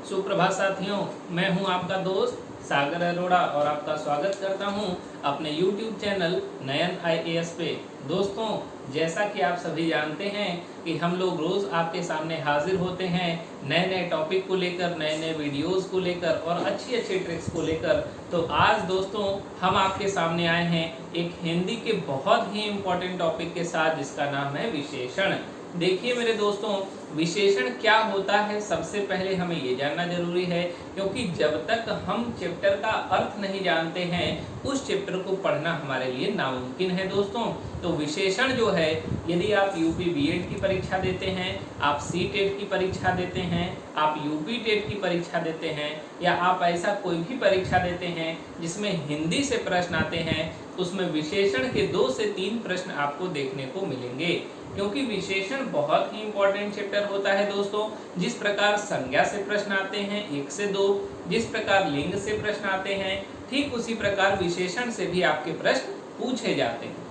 सुप्रभात साथियों, मैं हूं आपका दोस्त सागर अरोड़ा और आपका स्वागत करता हूं अपने YouTube चैनल नयन IAS पे। दोस्तों, जैसा कि आप सभी जानते हैं कि हम लोग रोज़ आपके सामने हाजिर होते हैं नए नए टॉपिक को लेकर, नए नए वीडियोस को लेकर और अच्छी अच्छी ट्रिक्स को लेकर। तो आज दोस्तों हम आपके सामने आए हैं एक हिंदी के बहुत ही इम्पोर्टेंट टॉपिक के साथ, जिसका नाम है विशेषण। देखिए मेरे दोस्तों, विशेषण क्या होता है सबसे पहले हमें ये जानना जरूरी है, क्योंकि जब तक हम चैप्टर का अर्थ नहीं जानते हैं उस चैप्टर को पढ़ना हमारे लिए नामुमकिन है दोस्तों। तो विशेषण जो है, यदि आप यूपी बीएड की परीक्षा देते हैं, आप सीटेट की परीक्षा देते हैं, आप यूपी टेट की परीक्षा देते हैं, या आप ऐसा कोई भी परीक्षा देते हैं जिसमें हिंदी से प्रश्न आते हैं, उसमें विशेषण के 2 से 3 प्रश्न आपको देखने को मिलेंगे। क्योंकि विशेषण बहुत ही इंपॉर्टेंट चैप्टर होता है दोस्तों। जिस प्रकार संज्ञा से प्रश्न आते हैं 1 से 2, जिस प्रकार लिंग से प्रश्न आते हैं, ठीक उसी प्रकार विशेषण से भी आपके प्रश्न पूछे जाते हैं।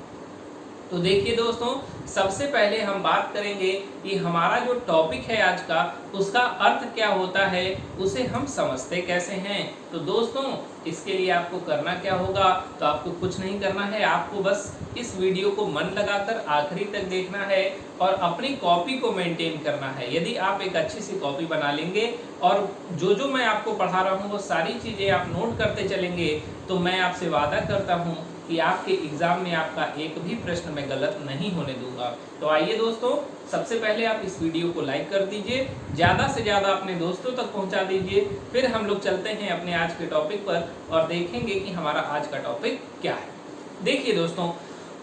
तो देखिए दोस्तों, सबसे पहले हम बात करेंगे कि हमारा जो टॉपिक है आज का, उसका अर्थ क्या होता है, उसे हम समझते कैसे हैं। तो दोस्तों, इसके लिए आपको करना क्या होगा, तो आपको कुछ नहीं करना है, आपको बस इस वीडियो को मन लगाकर आखिरी तक देखना है और अपनी कॉपी को मेंटेन करना है। यदि आप एक अच्छी सी कॉपी बना लेंगे और जो मैं आपको पढ़ा रहा हूँ वो सारी चीज़ें आप नोट करते चलेंगे, तो मैं आपसे वादा करता हूँ कि आपके एग्जाम में आपका एक भी प्रश्न मैं गलत नहीं होने दूंगा। तो आइए दोस्तों, सबसे पहले आप इस वीडियो को लाइक कर दीजिए, ज़्यादा से ज़्यादा अपने दोस्तों तक पहुंचा दीजिए। फिर हम लोग चलते हैं अपने आज के टॉपिक पर और देखेंगे कि हमारा आज का टॉपिक क्या है। देखिए दोस्तों,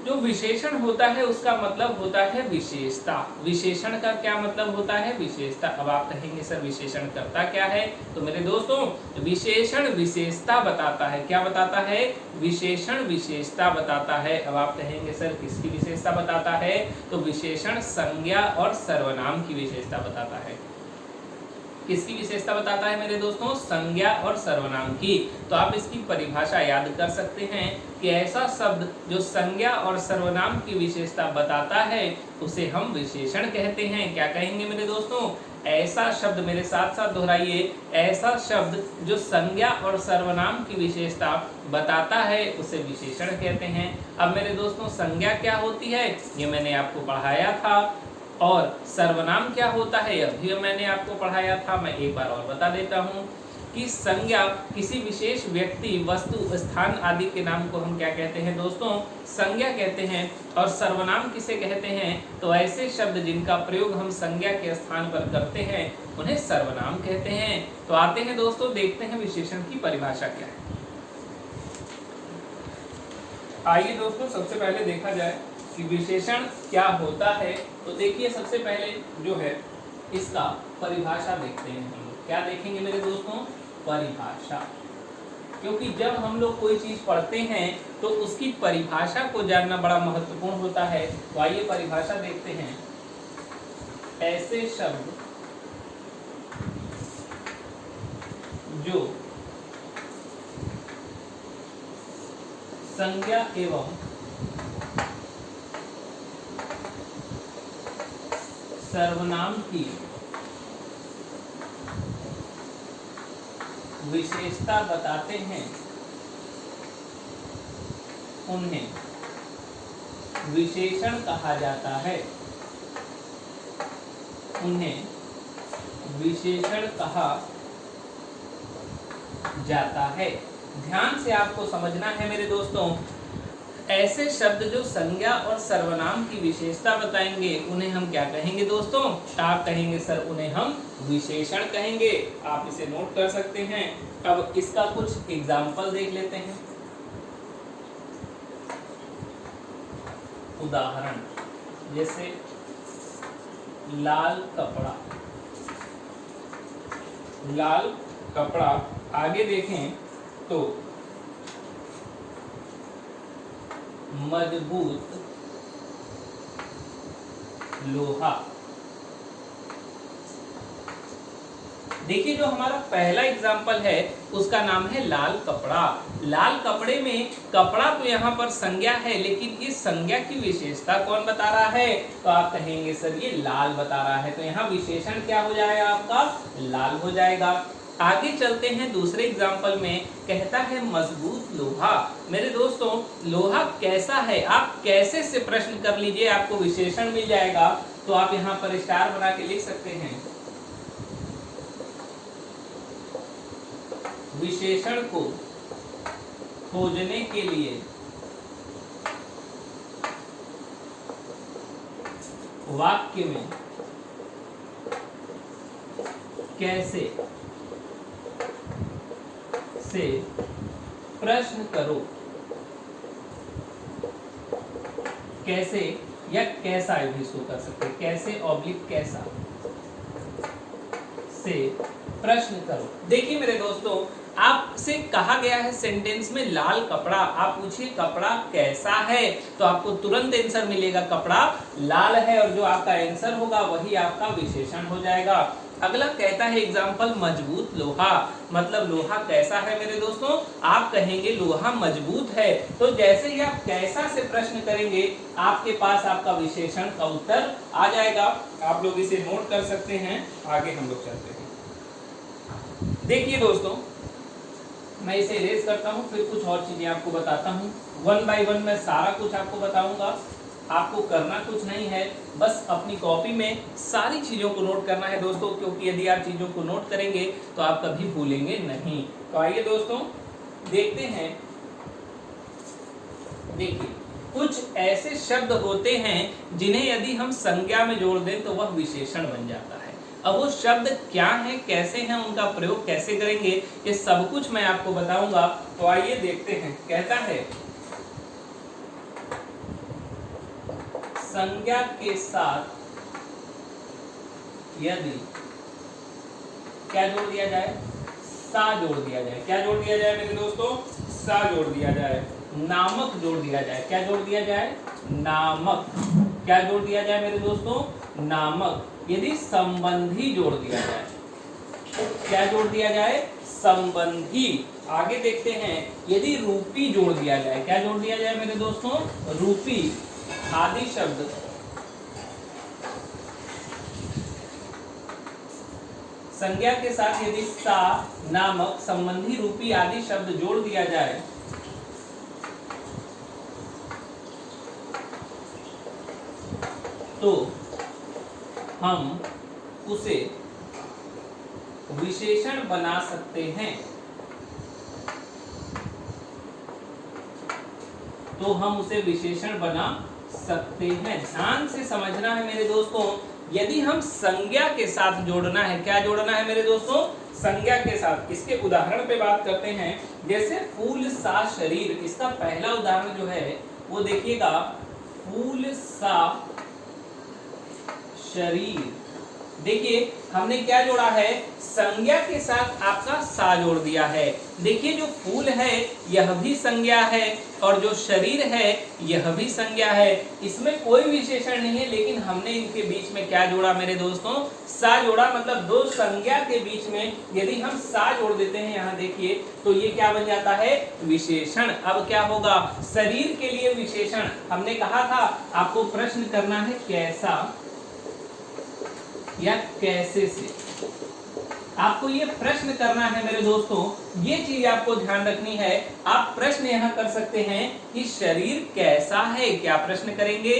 जो विशेषण होता है उसका मतलब होता है विशेषता। विशेषण का क्या मतलब होता है? विशेषता। अब आप कहेंगे सर विशेषण करता क्या है? तो मेरे दोस्तों, विशेषण विशेषता बताता है। क्या बताता है? विशेषण विशेषता बताता है। अब आप कहेंगे सर किसकी विशेषता बताता है? तो विशेषण संज्ञा और सर्वनाम की विशेषता बताता है। किसकी विशेषता बताता है मेरे दोस्तों? संज्ञा और सर्वनाम की। तो आप इसकी परिभाषा याद कर सकते हैं कि ऐसा शब्द जो संज्ञा और सर्वनाम की विशेषता बताता है उसे हम विशेषण कहते हैं। क्या कहेंगे मेरे दोस्तों? ऐसा शब्द, मेरे साथ साथ दोहराइए, ऐसा शब्द जो संज्ञा और सर्वनाम की विशेषता बताता है उसे विशेषण कहते हैं। अब मेरे दोस्तों, संज्ञा क्या होती है ये मैंने आपको पढ़ाया था, और सर्वनाम क्या होता है यह भी मैंने आपको पढ़ाया था। मैं एक बार और बता देता हूँ कि संज्ञा किसी विशेष व्यक्ति, वस्तु, स्थान आदि के नाम को हम क्या कहते हैं दोस्तों? संज्ञा कहते हैं। और सर्वनाम किसे कहते हैं? तो ऐसे शब्द जिनका प्रयोग हम संज्ञा के स्थान पर करते हैं उन्हें सर्वनाम कहते हैं। तो आते हैं दोस्तों, देखते हैं विशेषण की परिभाषा क्या है। आइए दोस्तों, सबसे पहले देखा जाए कि विशेषण क्या होता है। तो देखिए, सबसे पहले जो है इसका परिभाषा देखते हैं हम लोग। क्या देखेंगे मेरे दोस्तों? परिभाषा। क्योंकि जब हम लोग कोई चीज पढ़ते हैं तो उसकी परिभाषा को जानना बड़ा महत्वपूर्ण होता है। तो आइए परिभाषा देखते हैं। ऐसे शब्द जो संज्ञा एवं सर्वनाम की विशेषता बताते हैं उन्हें विशेषण कहा जाता है। उन्हें विशेषण कहा जाता है। ध्यान से आपको समझना है मेरे दोस्तों, ऐसे शब्द जो संज्ञा और सर्वनाम की विशेषता बताएंगे उन्हें हम क्या कहेंगे दोस्तों? आप कहेंगे सर उन्हें हम विशेषण कहेंगे। आप इसे नोट कर सकते हैं। अब इसका कुछ एग्जाम्पल देख लेते हैं। उदाहरण जैसे लाल कपड़ा। लाल कपड़ा। आगे देखें तो मजबूत लोहा। देखिए, जो हमारा पहला एग्जाम्पल है उसका नाम है लाल कपड़ा। लाल कपड़े में कपड़ा तो यहाँ पर संज्ञा है, लेकिन इस संज्ञा की विशेषता कौन बता रहा है? तो आप कहेंगे सर ये लाल बता रहा है, तो यहाँ विशेषण क्या हो जाएगा आपका? लाल हो जाएगा। आगे चलते हैं दूसरे एग्जाम्पल में। कहता है मजबूत लोहा। मेरे दोस्तों लोहा कैसा है, आप कैसे से प्रश्न कर लीजिए, आपको विशेषण मिल जाएगा। तो आप यहाँ पर स्टार बना के लिख सकते हैं। विशेषण को खोजने के लिए वाक्य में कैसे से प्रश्न करो। कैसे या कैसा भी इसको कर सकते हैं, कैसे ऑब्लिक कैसा से प्रश्न करो। देखिए मेरे दोस्तों आपसे कहा गया है सेंटेंस में लाल कपड़ा, आप पूछिए कपड़ा कैसा है, तो आपको तुरंत आंसर मिलेगा कपड़ा लाल है, और जो आपका आंसर होगा वही आपका विशेषण हो जाएगा। अगला कहता है एग्जाम्पल मजबूत लोहा, मतलब लोहा कैसा है मेरे दोस्तों, आप कहेंगे लोहा मजबूत है। तो जैसे ही आप कैसा से प्रश्न करेंगे आपके पास आपका विशेषण का उत्तर आ जाएगा। आप लोग इसे नोट कर सकते हैं। आगे हम लोग चलते हैं। देखिए दोस्तों मैं इसे इरेज करता हूं, फिर कुछ और चीजें आपको बताता हूं। वन बाय वन मैं सारा कुछ आपको बताऊंगा। आपको करना कुछ नहीं है, बस अपनी कॉपी में सारी चीजों को नोट करना है दोस्तों, क्योंकि यदि आप चीजों को नोट करेंगे तो आप कभी भूलेंगे नहीं। तो आइए दोस्तों देखते हैं। देखिए कुछ ऐसे शब्द होते हैं जिन्हें यदि हम संज्ञा में जोड़ दें तो वह विशेषण बन जाता है। अब वो शब्द क्या हैं, कैसे हैं, उनका प्रयोग कैसे करेंगे, ये सब कुछ मैं आपको बताऊंगा। तो आइए देखते हैं। कहता है संज्ञा के साथ यदि क्या जोड़ दिया जाए, सा जोड़ दिया जाए। क्या जोड़ दिया जाए मेरे दोस्तों, सा जोड़ दिया जाए। नामक जोड़ दिया जाए। क्या जोड़ दिया जाए, नामक। क्या जोड़ दिया जाए मेरे दोस्तों, नामक। यदि संबंधी जोड़ दिया जाए, क्या जोड़ दिया जाए, संबंधी। आगे देखते हैं यदि रूपी जोड़ दिया जाए। क्या जोड़ दिया जाए मेरे दोस्तों, रूपी आदि शब्द संज्ञा के साथ यदि सा नामक संबंधी रूपी आदि शब्द जोड़ दिया जाए तो हम उसे विशेषण बना सकते हैं। तो हम उसे विशेषण बना सकते हैं। ध्यान से समझना है मेरे दोस्तों, यदि हम संज्ञा के साथ जोड़ना है, क्या जोड़ना है मेरे दोस्तों, संज्ञा के साथ। इसके उदाहरण पे बात करते हैं। जैसे फूल सा शरीर, इसका पहला उदाहरण जो है वो देखिएगा, फूल सा शरीर। देखिए हमने क्या जोड़ा है, संज्ञा के साथ आपका सा जोड़ दिया है। देखिए जो फूल है यह भी संज्ञा है और जो शरीर है यह भी संज्ञा है। इसमें कोई विशेषण नहीं है, लेकिन हमने इनके बीच में क्या जोड़ा मेरे दोस्तों, सा जोड़ा। मतलब दो संज्ञा के बीच में यदि हम सा जोड़ देते हैं, यहाँ देखिए, तो ये क्या बन जाता है, विशेषण। अब क्या होगा, शरीर के लिए विशेषण। हमने कहा था आपको प्रश्न करना है कैसा या कैसे से। आपको ये प्रश्न करना है मेरे दोस्तों, ये चीज आपको ध्यान रखनी है। आप प्रश्न यहाँ कर सकते हैं कि शरीर कैसा है। क्या प्रश्न करेंगे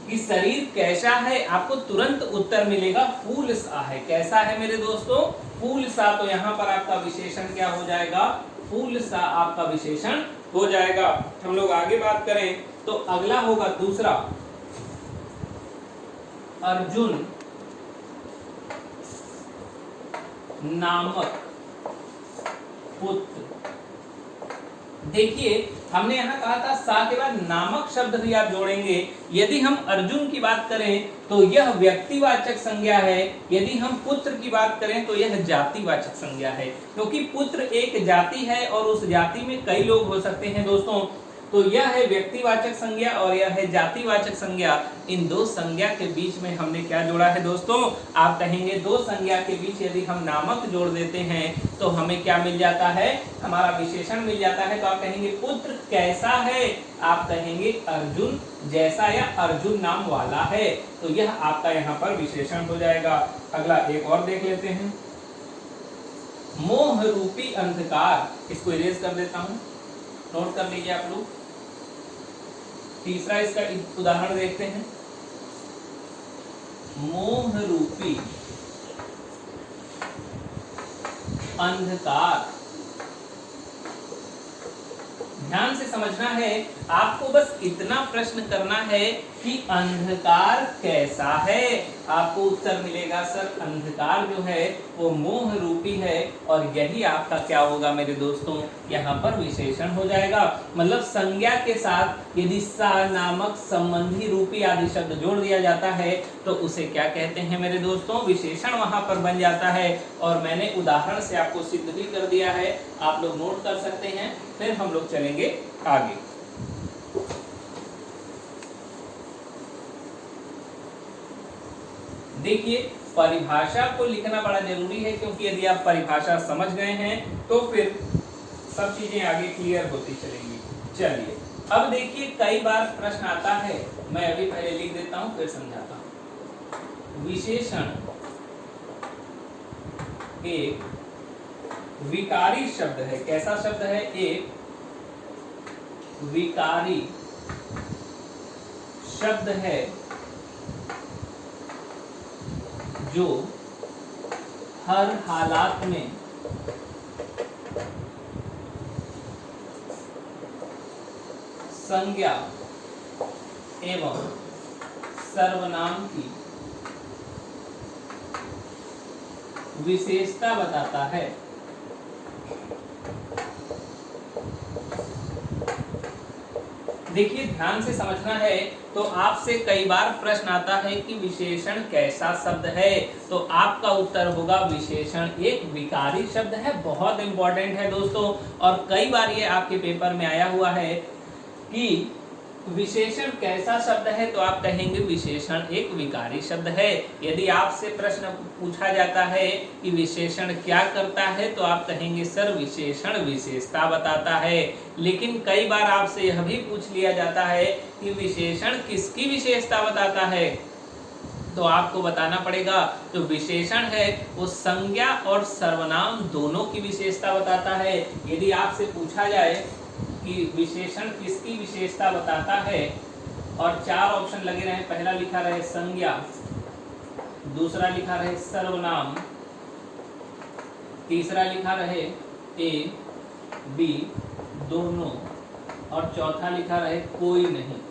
कि शरीर कैसा है, आपको तुरंत उत्तर मिलेगा फूल सा है। कैसा है मेरे दोस्तों, फूल सा। तो यहाँ पर आपका विशेषण क्या हो जाएगा, फूल सा आपका विशेषण हो जाएगा। हम लोग आगे बात करें तो अगला होगा दूसरा, अर्जुन नामक पुत्र। देखिए हमने यहाँ कहा था सा के बाद नामक शब्द भी आप जोड़ेंगे। यदि हम अर्जुन की बात करें तो यह व्यक्तिवाचक संज्ञा है, यदि हम पुत्र की बात करें तो यह जातिवाचक संज्ञा है, क्योंकि पुत्र एक जाति है और उस जाति में कई लोग हो सकते हैं दोस्तों। तो यह है व्यक्तिवाचक संज्ञा और यह है जातिवाचक संज्ञा। इन दो संज्ञा के बीच में हमने क्या जोड़ा है दोस्तों, आप कहेंगे दो संज्ञा के बीच यदि हम नामक जोड़ देते हैं तो हमें क्या मिल जाता है, हमारा विशेषण मिल जाता है। तो आप कहेंगे पुत्र कैसा है, आप कहेंगे अर्जुन जैसा या अर्जुन नाम वाला है। तो यह आपका यहाँ पर विशेषण हो जाएगा। अगला एक और देख लेते हैं, मोह रूपी अंधकार, इसको इरेज कर देता हूं, नोट कर लीजिए आप लोग। तीसरा इसका उदाहरण देखते हैं, मोह रूपी अंधकार। ध्यान से समझना है, आपको बस इतना प्रश्न करना है कि अंधकार कैसा है। आपको उत्तर मिलेगा सर अंधकार जो है वो मोह रूपी है, और यही आपका क्या होगा मेरे दोस्तों, यहाँ पर विशेषण हो जाएगा। मतलब संज्ञा के साथ यदि सा नामक संबंधी रूपी आदि शब्द जोड़ दिया जाता है तो उसे क्या कहते हैं मेरे दोस्तों, विशेषण वहां पर बन जाता है। और मैंने उदाहरण से आपको सिद्ध भी कर दिया है, आप लोग नोट कर सकते हैं। फिर हम लोग चलेंगे आगे। देखिए, परिभाषा को लिखना बड़ा जरूरी है, क्योंकि यदि आप परिभाषा समझ गए हैं तो फिर सब चीजें आगे क्लियर होती चलेंगी। चलिए, अब देखिए कई बार प्रश्न आता है, मैं अभी पहले लिख देता हूं फिर समझाता हूं। विशेषण एक विकारी शब्द है। कैसा शब्द है? एक विकारी शब्द है जो हर हालात में संज्ञा एवं सर्वनाम की विशेषता बताता है। देखिए, ध्यान से समझना है, तो आपसे कई बार प्रश्न आता है कि विशेषण कैसा शब्द है, तो आपका उत्तर होगा विशेषण एक विकारी शब्द है। बहुत इंपॉर्टेंट है दोस्तों, और कई बार ये आपके पेपर में आया हुआ है कि विशेषण कैसा शब्द है, तो आप कहेंगे विशेषण एक विकारी शब्द है। यदि आपसे प्रश्न पूछा जाता है कि विशेषण क्या करता है, तो आप कहेंगे सर विशेषण विशेषता बताता है। लेकिन कई बार आपसे यह भी पूछ लिया जाता है कि विशेषण किसकी विशेषता बताता है, तो आपको बताना पड़ेगा जो विशेषण है वो संज्ञा और सर्वनाम दोनों की विशेषता बताता है। यदि आपसे पूछा जाए कि विशेषण किसकी विशेषता बताता है, और चार ऑप्शन लगे रहे, पहला लिखा रहे संज्ञा, दूसरा लिखा रहे सर्वनाम, तीसरा लिखा रहे ए बी दोनों, और चौथा लिखा रहे कोई नहीं,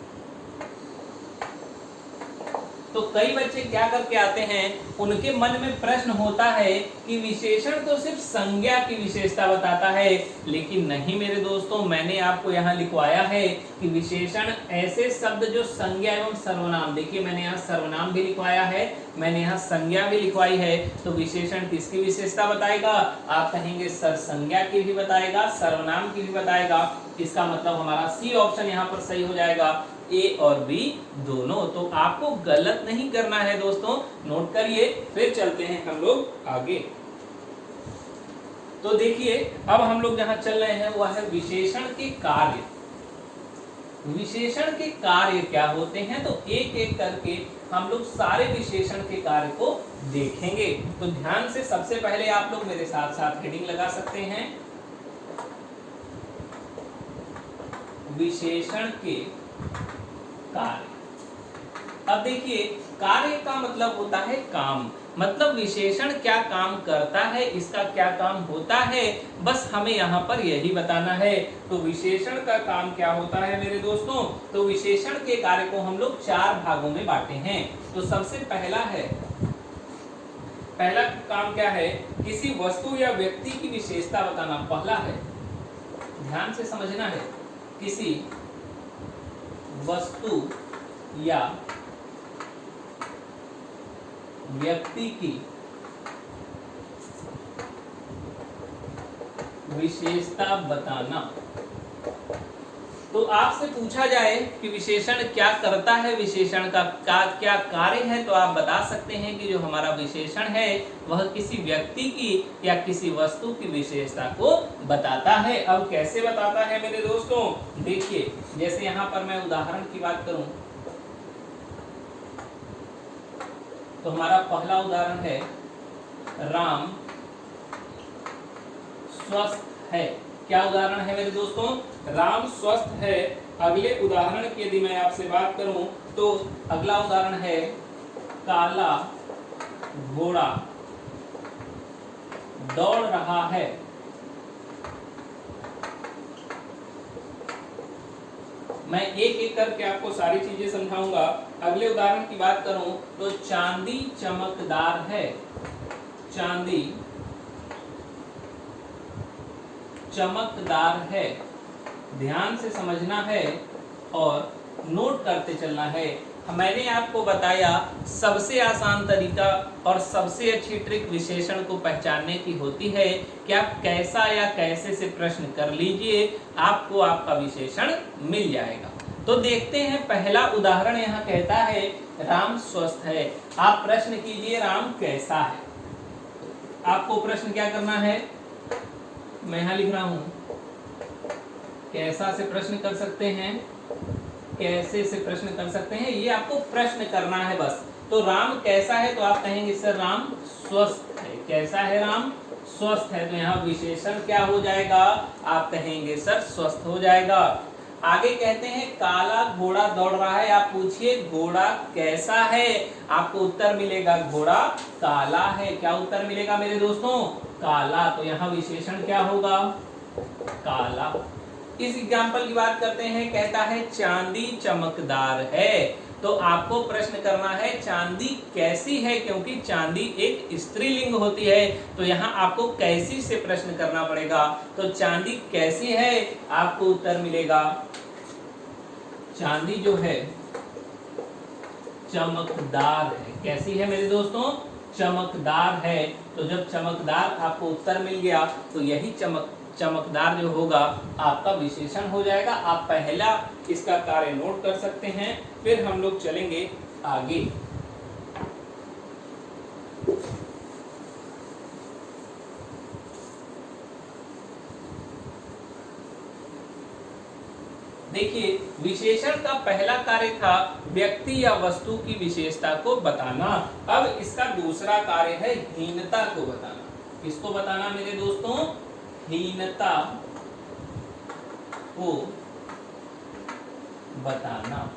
तो कई बच्चे क्या करके आते हैं, उनके मन में प्रश्न होता है कि विशेषण तो सिर्फ संज्ञा की विशेषता बताता है। लेकिन नहीं मेरे दोस्तों, मैंने आपको यहाँ लिखवाया है कि विशेषण ऐसे शब्द जो संज्ञा एवं सर्वनाम, देखिए मैंने यहाँ सर्वनाम भी लिखवाया है, मैंने यहाँ संज्ञा भी लिखवाई है। तो विशेषण किसकी विशेषता बताएगा, आप कहेंगे सर संज्ञा की भी बताएगा, सर्वनाम की भी बताएगा। इसका मतलब हमारा सी ऑप्शन यहाँ पर सही हो जाएगा, ए और बी दोनों। तो आपको गलत नहीं करना है दोस्तों, नोट करिए। फिर चलते हैं हम लोग आगे। तो देखिए, अब हम लोग जहां चल रहे हैं वह है विशेषण के कार्य। विशेषण के कार्य क्या होते हैं, तो एक एक करके हम लोग सारे विशेषण के कार्य को देखेंगे। तो ध्यान से, सबसे पहले आप लोग मेरे साथ साथ हेडिंग लगा सकते हैं, विशेषण के कार्य। अब देखिए, कार्य का मतलब होता है काम, मतलब विशेषण क्या काम करता है, इसका क्या काम होता है, बस हमें यहाँ पर यही बताना है। तो विशेषण का काम क्या होता है मेरे दोस्तों, तो विशेषण के कार्य को हम लोग चार भागों में बांटे हैं। तो सबसे पहला काम क्या है, किसी वस्तु या व्यक्ति की विशेषता बताना पहला है। ध्यान से समझना है, किसी वस्तु या व्यक्ति की विशेषता बताना। तो आपसे पूछा जाए कि विशेषण क्या करता है, विशेषण का क्या कार्य है, तो आप बता सकते हैं कि जो हमारा विशेषण है वह किसी व्यक्ति की या किसी वस्तु की विशेषता को बताता है। अब कैसे बताता है मेरे दोस्तों, देखिए जैसे यहाँ पर मैं उदाहरण की बात करूं, तो हमारा पहला उदाहरण है राम स्वस्थ है। क्या उदाहरण है मेरे दोस्तों? राम स्वस्थ है। अगले उदाहरण की यदि मैं आपसे बात करूं तो अगला उदाहरण है काला घोड़ा दौड़ रहा है। मैं एक एक करके आपको सारी चीजें समझाऊंगा। अगले उदाहरण की बात करूं तो चांदी चमकदार है। चांदी चमकदार है। ध्यान से समझना है और नोट करते चलना है। मैंने आपको बताया सबसे आसान तरीका और सबसे अच्छी ट्रिक विशेषण को पहचानने की होती है कि आप कैसा या कैसे से प्रश्न कर लीजिए, आपको आपका विशेषण मिल जाएगा। तो देखते हैं पहला उदाहरण यहाँ कहता है राम स्वस्थ है। आप प्रश्न कीजिए राम कैसा है। आपको प्रश्न क्या करना है, मैं यहाँ लिख रहा हूं, कैसा से प्रश्न कर सकते हैं, कैसे से प्रश्न कर सकते हैं, ये आपको प्रश्न करना है बस। तो राम कैसा है तो आप कहेंगे सर राम स्वस्थ है। कैसा है राम? स्वस्थ है। तो यहाँ विशेषण क्या हो जाएगा? आप कहेंगे सर स्वस्थ हो जाएगा। आगे कहते हैं काला घोड़ा दौड़ रहा है। आप पूछिए घोड़ा कैसा है? आपको उत्तर मिलेगा घोड़ा काला है। क्या उत्तर मिलेगा मेरे दोस्तों? काला। तो यहाँ विशेषण क्या होगा? काला। इस एग्जाम्पल की बात करते हैं, कहता है चांदी चमकदार है। तो आपको प्रश्न करना है चांदी कैसी है, क्योंकि चांदी एक स्त्रीलिंग होती है। तो यहाँ आपको कैसी से प्रश्न करना पड़ेगा। तो चांदी कैसी है? आपको उत्तर मिलेगा चांदी जो है चमकदार है। कैसी है मेरे दोस्तों? चमकदार है। तो जब चमकदार आपको उत्तर मिल गया तो यही चमकदार जो होगा आपका विशेषण हो जाएगा। आप पहला इसका कार्य नोट कर सकते हैं, फिर हम लोग चलेंगे आगे। देखिए विशेषण का पहला कार्य था व्यक्ति या वस्तु की विशेषता को बताना। अब इसका दूसरा कार्य है हीनता को बताना। किसको बताना मेरे दोस्तों? हीनता को बताना।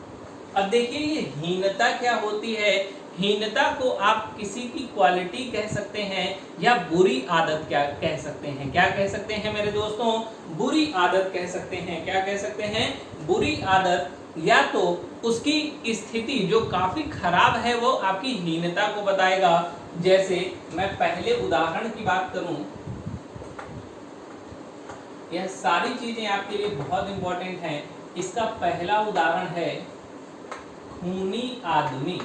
अब देखिए ये हीनता क्या होती है। हीनता को आप किसी की क्वालिटी कह सकते हैं या बुरी आदत क्या कह सकते हैं। क्या कह सकते हैं मेरे दोस्तों? बुरी आदत कह सकते हैं। क्या कह सकते हैं? बुरी आदत, या तो उसकी स्थिति जो काफी खराब है वो आपकी हीनता को बताएगा। जैसे मैं पहले उदाहरण की बात करूं, यह सारी चीजें आपके लिए बहुत इंपॉर्टेंट हैं। इसका पहला उदाहरण है खूनी आदमी।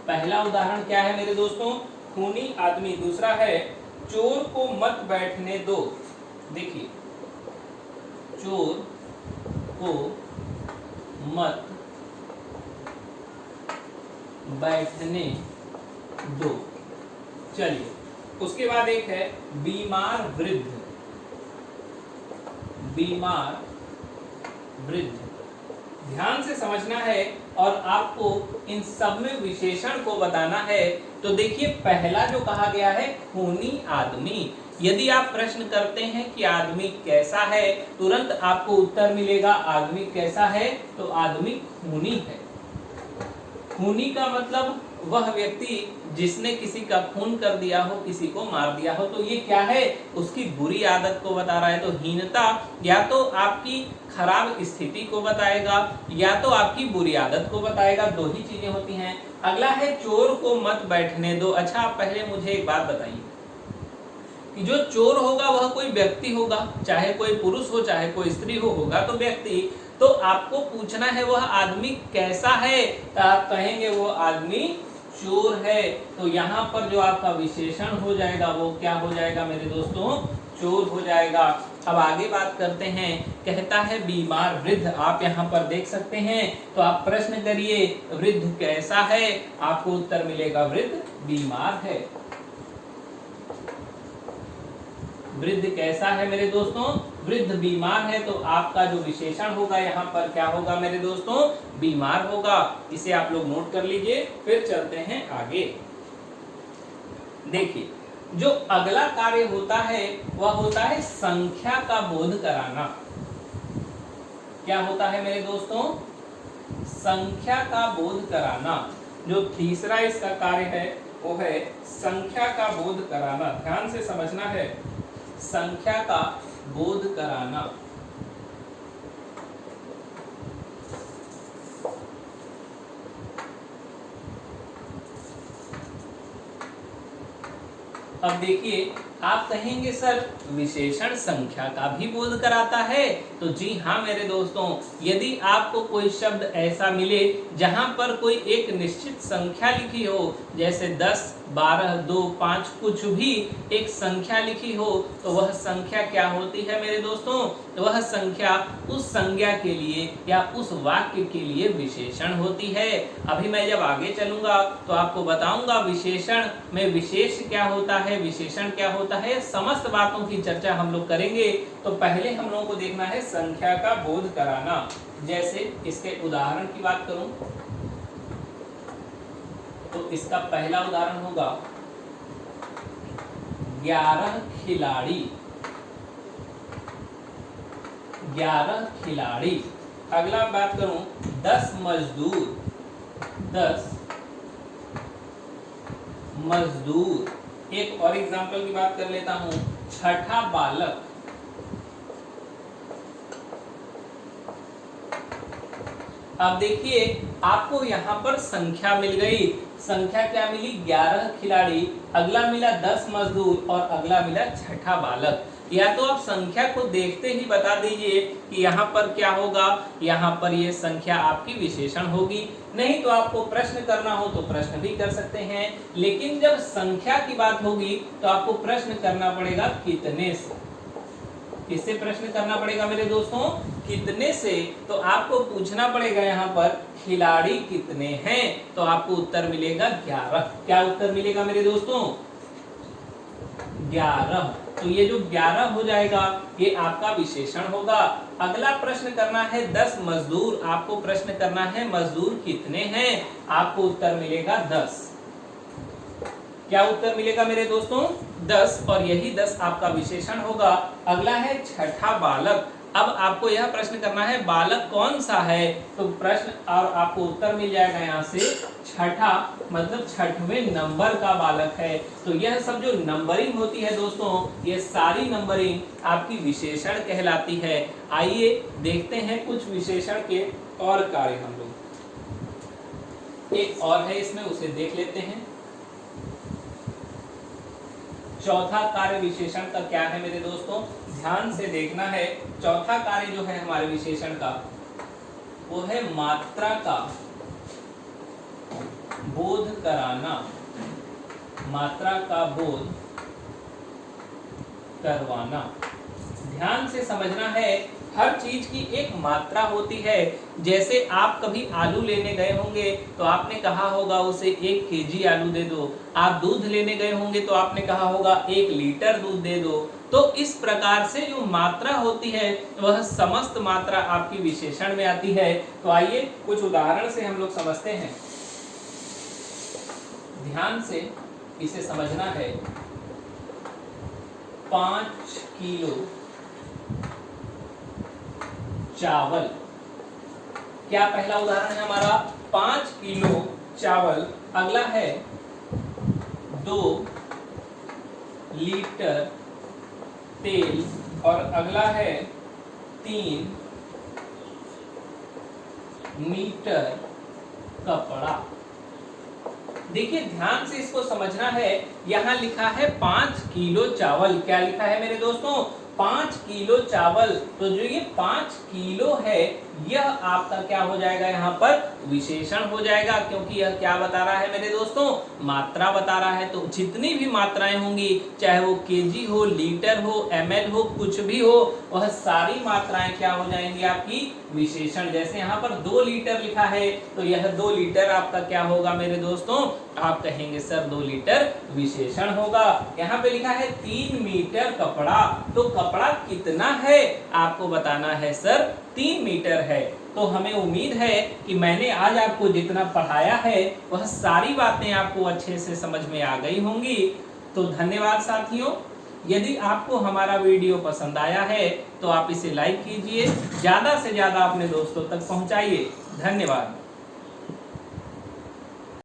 पहला उदाहरण क्या है मेरे दोस्तों? खूनी आदमी। दूसरा है चोर को मत बैठने दो। देखिए चोर को मत बैठने दो। चलिए उसके बाद एक है बीमार वृद्ध। बीमार वृद्ध। ध्यान से समझना है और आपको इन सब में विशेषण को बताना है। तो देखिए पहला जो कहा गया है खूनी आदमी। यदि आप प्रश्न करते हैं कि आदमी कैसा है, तुरंत आपको उत्तर मिलेगा आदमी कैसा है? तो आदमी खूनी है। खूनी का मतलब वह व्यक्ति जिसने किसी का खून कर दिया हो, किसी को मार दिया हो। तो ये क्या है? उसकी बुरी आदत को बता रहा है। तो हीनता या तो आपकी खराब स्थिति को बताएगा या तो आपकी बुरी आदत को बताएगा। दो ही चीजें होती हैं। अगला है चोर को मत बैठने दो। अच्छा आप पहले मुझे एक बात बताइए कि जो चोर होगा वह कोई व्यक्ति होगा, चाहे कोई पुरुष हो चाहे कोई स्त्री हो, होगा तो व्यक्ति। तो आपको पूछना है वह आदमी कैसा है? तो आप कहेंगे वो आदमी चोर है। तो यहाँ पर जो आपका विशेषण हो जाएगा वो क्या हो जाएगा मेरे दोस्तों? चोर हो जाएगा। अब आगे बात करते हैं, कहता है बीमार वृद्ध। आप यहाँ पर देख सकते हैं। तो आप प्रश्न करिए वृद्ध कैसा है? आपको उत्तर मिलेगा वृद्ध बीमार है। वृद्ध कैसा है मेरे दोस्तों? वृद्ध बीमार है। तो आपका जो विशेषण होगा यहाँ पर क्या होगा मेरे दोस्तों? बीमार होगा। इसे आप लोग नोट कर लीजिए, फिर चलते हैं आगे। देखिए जो अगला कार्य होता है वह होता है संख्या का बोध कराना। क्या होता है मेरे दोस्तों? संख्या का बोध कराना। जो तीसरा इसका कार्य है वो है संख्या का बोध कराना। ध्यान से समझना है, संख्या का बोध कराना। अब देखिए, आप कहेंगे सर विशेषण संख्या का भी बोध कराता है। तो जी हाँ मेरे दोस्तों, यदि आपको कोई शब्द ऐसा मिले जहां पर कोई एक निश्चित संख्या लिखी हो, जैसे 10, 12, 2, 5 कुछ भी एक संख्या लिखी हो, तो वह संख्या क्या होती है मेरे दोस्तों? तो वह संख्या उस संज्ञा के लिए या उस वाक्य के लिए विशेषण होती है। अभी मैं जब आगे चलूंगा तो आपको बताऊंगा विशेषण में विशेष क्या होता है, विशेषण क्या होता है, समस्त बातों की चर्चा हम लोग करेंगे। तो पहले हम लोगों को देखना है संख्या का बोध कराना। जैसे इसके उदाहरण की बात करूं तो इसका पहला उदाहरण होगा 11 खिलाड़ी। 11 खिलाड़ी। अगला बात करूं 10 मजदूर। 10 मजदूर। एक और एग्जांपल की बात कर लेता हूं, छठा बालक। अब देखिए, आपको यहां पर संख्या मिल गई। संख्या क्या मिली? 11 खिलाड़ी। अगला मिला 10 मजदूर और अगला मिला छठा बालक। या तो आप संख्या को देखते ही बता दीजिए कि यहाँ पर क्या होगा, यहाँ पर ये संख्या आपकी विशेषण होगी। नहीं तो आपको प्रश्न करना हो तो प्रश्न भी कर सकते हैं, लेकिन जब संख्या की बात होगी तो आपको प्रश्न करना पड़ेगा कितने से। किससे प्रश्न करना पड़ेगा मेरे दोस्तों? कितने से। तो आपको पूछना पड़ेगा यहाँ पर खिलाड़ी कितने हैं, तो आपको उत्तर मिलेगा 11। क्या उत्तर मिलेगा मेरे दोस्तों? 11। तो ये जो 11 हो जाएगा ये आपका विशेषण होगा। अगला प्रश्न करना है 10 मजदूर। आपको प्रश्न करना है मजदूर कितने हैं, आपको उत्तर मिलेगा 10। क्या उत्तर मिलेगा मेरे दोस्तों? 10। और यही 10 आपका विशेषण होगा। अगला है छठा बालक। अब आपको यह प्रश्न करना है बालक कौन सा है, तो प्रश्न और आपको उत्तर मिल जाएगा यहाँ से छठा, मतलब छठवें नंबर का बालक है। तो यह सब जो नंबरिंग होती है दोस्तों, ये सारी नंबरिंग आपकी विशेषण कहलाती है। आइए देखते हैं कुछ विशेषण के और कार्य हम लोग। एक और है इसमें, उसे देख लेते हैं। चौथा कार्य विशेषण का क्या है मेरे दोस्तों? ध्यान से देखना है। चौथा कार्य जो है हमारे विशेषण का वो है मात्रा का बोध कराना। मात्रा का बोध करवाना। ध्यान से समझना है, हर चीज की एक मात्रा होती है। जैसे आप कभी आलू लेने गए होंगे तो आपने कहा होगा उसे 1 केजी आलू दे दो। आप दूध लेने गए होंगे तो आपने कहा होगा 1 लीटर दूध दे दो। तो इस प्रकार से जो मात्रा होती है वह समस्त मात्रा आपकी विशेषण में आती है। तो आइए कुछ उदाहरण से हम लोग समझते हैं। ध्यान से इसे समझना है। 5 किलो चावल। क्या पहला उदाहरण है हमारा? 5 किलो चावल। अगला है 2 लीटर तेल और अगला है 3 मीटर कपड़ा। देखिए ध्यान से इसको समझना है। यहां लिखा है 5 किलो चावल। क्या लिखा है मेरे दोस्तों? 5 किलो चावल। तो जो ये 5 किलो है यह आपका क्या हो जाएगा? यहाँ पर विशेषण हो जाएगा, क्योंकि यह क्या बता रहा है मेरे दोस्तों? मात्रा बता रहा है। तो जितनी भी मात्राएं होंगी, चाहे वो केजी हो, लीटर हो, ml हो, कुछ भी हो, वह सारी मात्राएं क्या हो जाएंगी? आपकी विशेषण। जैसे यहाँ पर 2 लीटर लिखा है तो यह 2 लीटर आपका क्या होगा मेरे दोस्तों? आप कहेंगे सर 2 लीटर विशेषण होगा। यहाँ पे लिखा है 3 मीटर कपड़ा। तो कपड़ा कितना है आपको बताना है सर? 3 मीटर है। तो हमें उम्मीद है कि मैंने आज आपको जितना पढ़ाया है वह सारी बातें आपको अच्छे से समझ में आ गई होंगी। तो धन्यवाद साथियों। यदि आपको हमारा वीडियो पसंद आया है तो आप इसे लाइक कीजिए, ज़्यादा से ज़्यादा अपने दोस्तों तक पहुंचाइए। धन्यवाद।